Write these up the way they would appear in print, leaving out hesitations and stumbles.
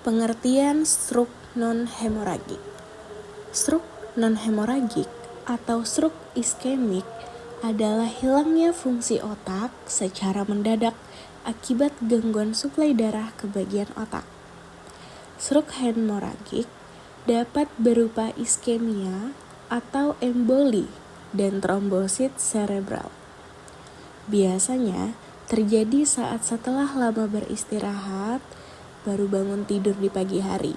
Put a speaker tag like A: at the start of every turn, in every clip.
A: Pengertian stroke non-hemoragik. Stroke non-hemoragik atau stroke iskemik adalah hilangnya fungsi otak secara mendadak akibat gangguan suplai darah ke bagian otak. Stroke hemoragik dapat berupa iskemia atau emboli dan trombosit cerebral. Biasanya terjadi saat setelah lama beristirahat, baru bangun tidur di pagi hari.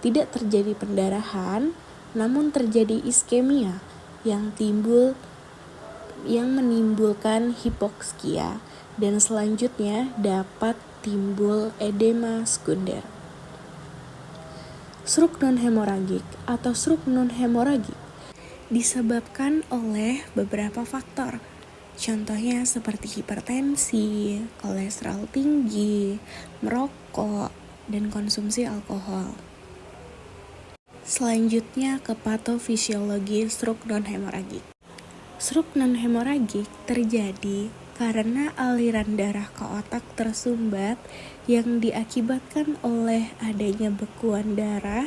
A: Tidak terjadi pendarahan, namun terjadi iskemia yang menimbulkan hipokskia dan selanjutnya dapat timbul edema sekunder. Stroke non-hemoragik atau stroke non-hemoragik disebabkan oleh beberapa faktor. Contohnya seperti hipertensi, kolesterol tinggi, merokok, dan konsumsi alkohol. Selanjutnya ke patofisiologi stroke non-hemoragik. Stroke non-hemoragik terjadi karena aliran darah ke otak tersumbat yang diakibatkan oleh adanya bekuan darah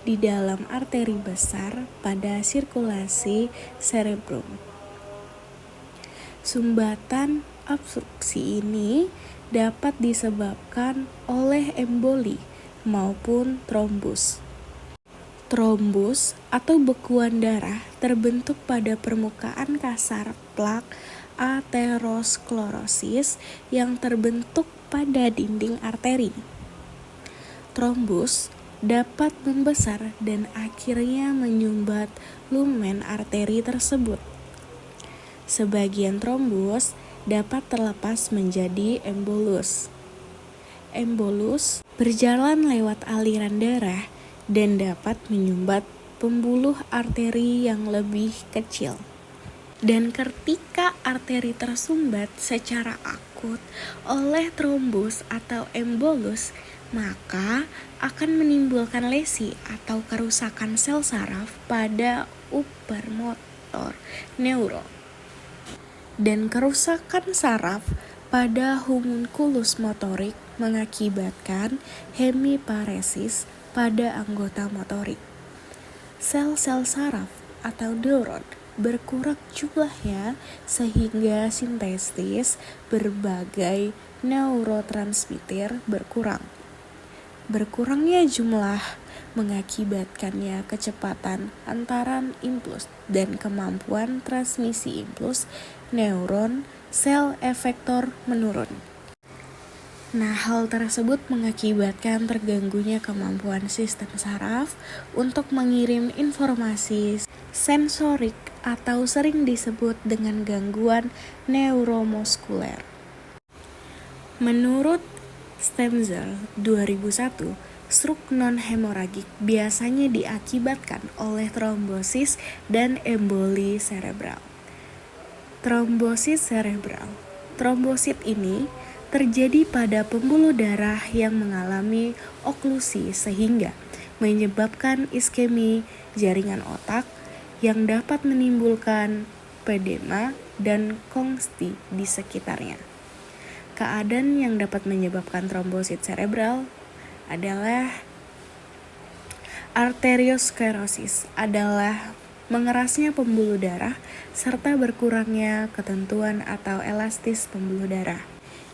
A: di dalam arteri besar pada sirkulasi cerebrum. Sumbatan obstruksi ini dapat disebabkan oleh emboli maupun trombus. Trombus atau bekuan darah terbentuk pada permukaan kasar plak aterosklerosis yang terbentuk pada dinding arteri. Trombus dapat membesar dan akhirnya menyumbat lumen arteri tersebut. Sebagian trombus dapat terlepas menjadi embolus. Embolus berjalan lewat aliran darah dan dapat menyumbat pembuluh arteri yang lebih kecil. Dan ketika arteri tersumbat secara akut oleh trombus atau embolus, maka akan menimbulkan lesi atau kerusakan sel saraf pada upper motor neuron. Dan kerusakan saraf pada homunculus motorik mengakibatkan hemiparesis pada anggota motorik. Sel-sel saraf atau neuron berkurang jumlahnya sehingga sintesis berbagai neurotransmitter berkurang. Berkurangnya jumlah mengakibatkannya kecepatan antaran impuls dan kemampuan transmisi impuls neuron sel efektor menurun. Nah, hal tersebut mengakibatkan terganggunya kemampuan sistem saraf untuk mengirim informasi sensorik atau sering disebut dengan gangguan neuromuskuler. Menurut Stemzer 2001, stroke non-hemoragik biasanya diakibatkan oleh trombosis dan emboli cerebral. Trombosis cerebral. Trombosit ini terjadi pada pembuluh darah yang mengalami oklusi sehingga menyebabkan iskemi jaringan otak yang dapat menimbulkan edema dan kongsi di sekitarnya. Keadaan yang dapat menyebabkan trombosit cerebral adalah arteriosklerosis, adalah mengerasnya pembuluh darah serta berkurangnya ketentuan atau elastis pembuluh darah.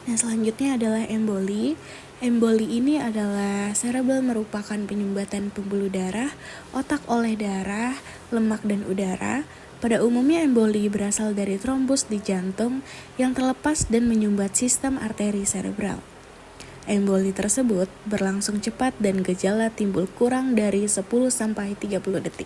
A: Nah, selanjutnya adalah emboli. Emboli ini adalah cerebral merupakan penyumbatan pembuluh darah, otak oleh darah, lemak dan udara. Pada umumnya emboli berasal dari trombus di jantung yang terlepas dan menyumbat sistem arteri cerebral. Emboli tersebut berlangsung cepat dan gejala timbul kurang dari 10-30 detik.